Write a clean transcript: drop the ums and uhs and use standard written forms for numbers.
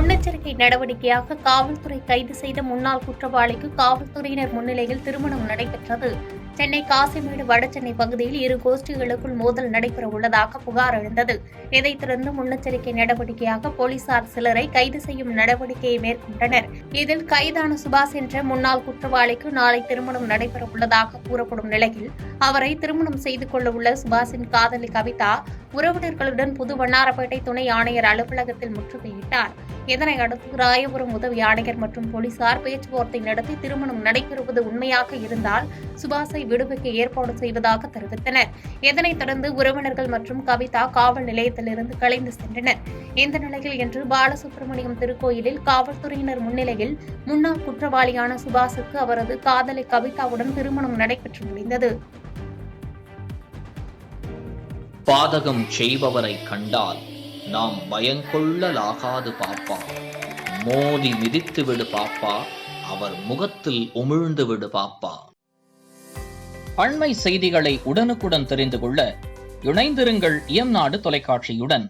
முன்னெச்சரிக்கை நடவடிக்கையாக காவல்துறை கைது செய்த முன்னாள் குற்றவாளிக்கு காவல்துறையினர் முன்னிலையில் திருமணம் நடைபெற்றது. சென்னை காசிமேடு வடசென்னை பகுதியில் இரு கோஷ்டிகளுக்குள் மோதல் நடைபெற உள்ளதாக புகார் எழுந்தது. இதைத் தொடர்ந்து முன்னெச்சரிக்கை நடவடிக்கையாக போலீசார் சிலரை கைது செய்யும் நடவடிக்கையை மேற்கொண்டனர். இதில் கைதான சுபாஷ் என்ற முன்னாள் குற்றவாளிக்கு நாளை திருமணம் நடைபெற உள்ளதாக கூறப்படும் நிலையில் அவரை திருமணம் செய்து கொள்ள உள்ள சுபாஷின் காதலி கவிதா உறவினர்களுடன் புது வண்ணாரப்பேட்டை துணை ஆணையர் அலுவலகத்தில் முற்றுகையிட்டார். இதனையடுத்து ராயபுரம் உதவி ஆணையர் மற்றும் போலீசார் பேச்சுவார்த்தை நடத்தி திருமணம் நடைபெறுவது உண்மையாக இருந்தால் சுபாஷை விடுவிக்க ஏற்பாடு செய்வதாக தெரிவித்தனர். இதனைத் தொடர்ந்து உறவினர்கள் மற்றும் கவிதா காவல் நிலையத்திலிருந்து கலைந்து சென்றனர். இந்த நிலையில் இன்று பாலசுப்ரமணியம் திருக்கோயிலில் காவல்துறையினர் முன்னிலையில் முன்னாள் குற்றவாளியான சுபாஷுக்கு அவரது காதலி கவிதாவுடன் திருமணம் நடைபெற்று முடிந்தது. பாதகம் செய்பவரை கண்டால் நாம் பயங்கொள்ளலாகாது பாப்பா. மோதி மிதித்து விடு பாப்பா, அவர் முகத்தில் உமிழ்ந்து விடு பாப்பா. அண்மை செய்திகளை உடனுக்குடன் தெரிந்து கொள்ள இணைந்திருங்கள் இயம்நாடு தொலைக்காட்சியுடன்.